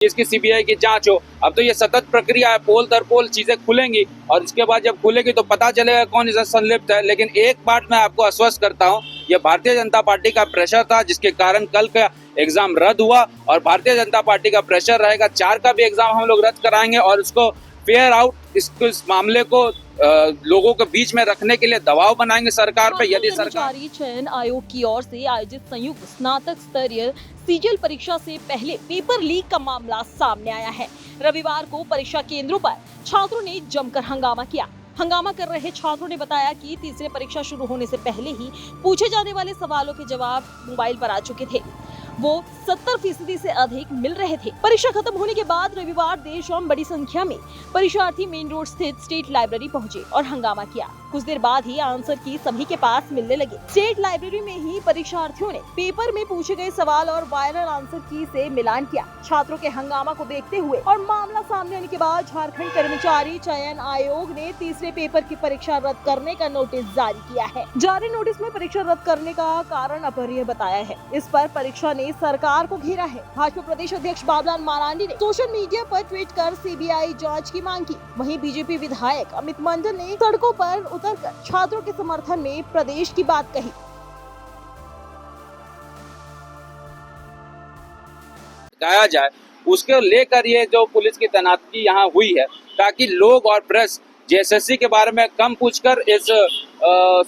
इसकी सीबीआई की जांच हो। अब तो ये सतत प्रक्रिया है, पोल दर पोल चीजें खुलेंगी और इसके बाद जब खुलेगी तो पता चलेगा कौन इसमें संलिप्त है। लेकिन एक बात मैं आपको आश्वस्त करता हूँ, ये भारतीय जनता पार्टी का प्रेशर था जिसके कारण कल का एग्जाम रद्द हुआ और भारतीय जनता पार्टी का प्रेशर रहेगा। 4 का भी एग्जाम हम लोग रद्द कराएंगे और इसको फेयर आउट इस मामले को लोगों के बीच में रखने के लिए दबाव बनाएंगे सरकार पे। यदि सरकार चयन आयोग की ओर से आयोजित संयुक्त स्नातक स्तरीय सीजीएल परीक्षा से पहले पेपर लीक का मामला सामने आया है। रविवार को परीक्षा केंद्रों पर छात्रों ने जमकर हंगामा किया। हंगामा कर रहे छात्रों ने बताया कि तीसरे परीक्षा शुरू होने से पहले ही पूछे जाने वाले सवालों के जवाब मोबाइल पर आ चुके थे। वो 70% से अधिक मिल रहे थे। परीक्षा खत्म होने के बाद रविवार देर शाम बड़ी संख्या में परीक्षार्थी मेन रोड स्थित स्टेट लाइब्रेरी पहुंचे और हंगामा किया। कुछ देर बाद ही आंसर की सभी के पास मिलने लगे। स्टेट लाइब्रेरी में ही परीक्षार्थियों ने पेपर में पूछे गए सवाल और वायरल आंसर की से मिलान किया। छात्रों के हंगामा को देखते हुए और मामला सामने आने के बाद झारखंड कर्मचारी चयन आयोग ने तीसरे पेपर की परीक्षा रद्द करने का नोटिस जारी किया है। जारी नोटिस में परीक्षा रद्द करने का कारण अपरिहार्य बताया है। इस पर परीक्षा ने सरकार को घेरा है। भाजपा प्रदेश अध्यक्ष बाबूलाल मरांडी ने सोशल मीडिया पर ट्वीट कर सीबीआई जांच की मांग की। वहीं बीजेपी विधायक अमित मंडल ने सड़कों पर उतरकर छात्रों के समर्थन में प्रदेश की बात कही। गाया जाए उसके लेकर ये जो पुलिस की तैनाती यहाँ हुई है ताकि लोग और प्रेस जेएसएससी के बारे में कम पूछकर इस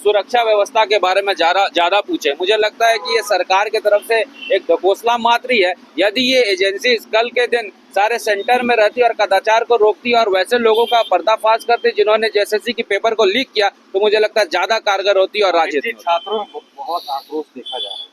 सुरक्षा व्यवस्था के बारे में ज्यादा पूछे। मुझे लगता है कि ये सरकार की तरफ से एक ढकोसला मात्र ही है। यदि ये एजेंसी कल के दिन सारे सेंटर में रहती और कदाचार को रोकती और वैसे लोगों का पर्दाफाश करती जिन्होंने जेएसएससी की पेपर को लीक किया तो मुझे लगता है ज्यादा कारगर होती और राजनीति। छात्रों में बहुत आक्रोश देखा जा रहा है।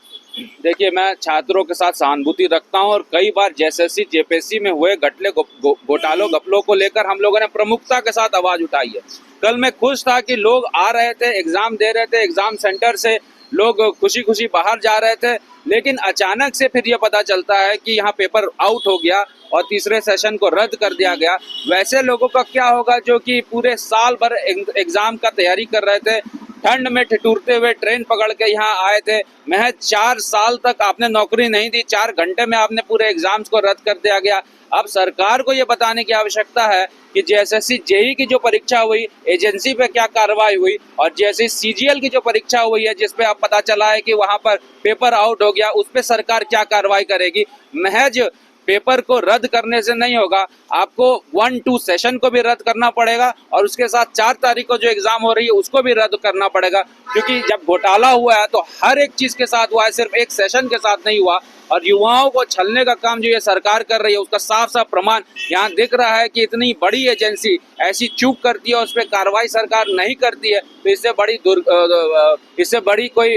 देखिए, मैं छात्रों के साथ सहानुभूति रखता हूं और कई बार जेएसएससी जेपीएससी में हुए घोटालों घपलों को लेकर हम लोगों ने प्रमुखता के साथ आवाज उठाई है। कल मैं खुश था कि लोग आ रहे थे, एग्जाम दे रहे थे, एग्जाम सेंटर से लोग खुशी खुशी बाहर जा रहे थे। लेकिन अचानक से फिर ये पता चलता है कि यहाँ पेपर आउट हो गया और तीसरे सेशन को रद्द कर दिया गया। वैसे लोगों का क्या होगा जो कि पूरे साल भर एग्जाम का तैयारी कर रहे थे, ठंड में ठिठुरते हुए ट्रेन पकड़ के यहाँ आए थे। महज 4 साल तक आपने नौकरी नहीं दी, 4 घंटे में आपने पूरे एग्जाम्स को रद्द कर दिया गया। अब सरकार को ये बताने की आवश्यकता है कि जेएसएससी जेई की जो परीक्षा हुई, एजेंसी पे क्या कार्रवाई हुई और जैसे सीजीएल की जो परीक्षा हुई है जिसपे अब पता चला है कि वहां पर पेपर आउट हो गया, उस पे सरकार क्या कार्रवाई करेगी। महज पेपर को रद्द करने से नहीं होगा, आपको 1-2 सेशन को भी रद्द करना पड़ेगा और उसके साथ 4 तारीख को जो एग्जाम हो रही है उसको भी रद्द करना पड़ेगा। क्योंकि जब घोटाला हुआ है तो हर एक चीज के साथ हुआ है, सिर्फ एक सेशन के साथ नहीं हुआ। और युवाओं को छलने का काम जो ये सरकार कर रही है उसका साफ साफ प्रमाण यहाँ दिख रहा है कि इतनी बड़ी एजेंसी ऐसी चूक करती है और उस पर कार्रवाई सरकार नहीं करती है तो इससे बड़ी कोई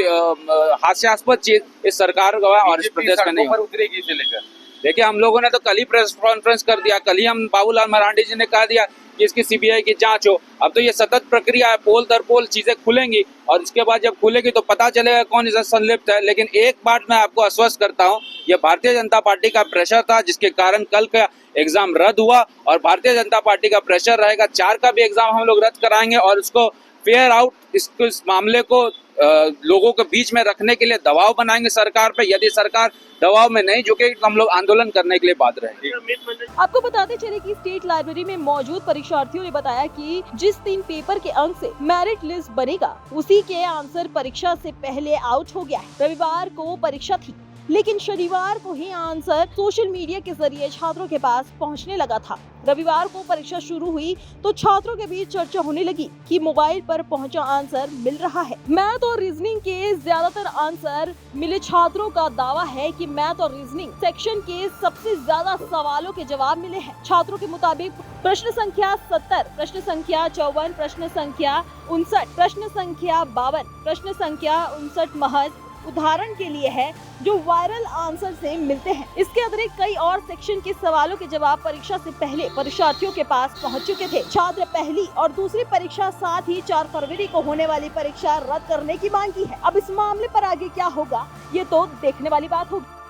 हास्यास्पद चीज इस सरकार का और इस प्रदेश का नहीं उतरेगी इसे लेकर। देखिए, हम लोगों ने तो कल ही प्रेस कॉन्फ्रेंस कर दिया, कल ही हम बाबूलाल मरांडी जी ने कह दिया कि इसकी सीबीआई की जांच हो। अब तो ये सतत प्रक्रिया है, पोल दर पोल चीजें खुलेंगी और इसके बाद जब खुलेगी तो पता चलेगा कौन इसमें संलिप्त है। लेकिन एक बात मैं आपको आश्वस्त करता हूँ, ये भारतीय जनता पार्टी का प्रेशर था जिसके कारण कल का एग्जाम रद्द हुआ और भारतीय जनता पार्टी का प्रेशर रहेगा। 4 का भी एग्जाम हम लोग रद्द कराएंगे और उसको फेयर आउट इस मामले को लोगों के बीच में रखने के लिए दबाव बनाएंगे सरकार पे। यदि सरकार दबाव में नहीं झुकेगी तो हम लोग आंदोलन करने के लिए बाध्य रहेंगे। आपको बताते चले कि स्टेट लाइब्रेरी में मौजूद परीक्षार्थियों ने बताया कि जिस 3 पेपर के अंक से मेरिट लिस्ट बनेगा उसी के आंसर परीक्षा से पहले आउट हो गया है। रविवार को परीक्षा थी लेकिन शनिवार को ही आंसर सोशल मीडिया के जरिए छात्रों के पास पहुंचने लगा था। रविवार को परीक्षा शुरू हुई तो छात्रों के बीच चर्चा होने लगी कि मोबाइल पर पहुंचा आंसर मिल रहा है। मैथ और रीजनिंग के ज्यादातर आंसर मिले। छात्रों का दावा है कि मैथ और रीजनिंग सेक्शन के सबसे ज्यादा सवालों के जवाब मिले हैं। छात्रों के मुताबिक प्रश्न संख्या 70, प्रश्न संख्या 54, प्रश्न संख्या 59, प्रश्न संख्या 52, प्रश्न संख्या 59 महज उदाहरण के लिए है जो वायरल आंसर से मिलते हैं। इसके अतिरिक्त कई और सेक्शन के सवालों के जवाब परीक्षा से पहले परीक्षार्थियों के पास पहुंच चुके थे। छात्र पहली और दूसरी परीक्षा साथ ही 4 फरवरी को होने वाली परीक्षा रद्द करने की मांग की है। अब इस मामले पर आगे क्या होगा ये तो देखने वाली बात होगी।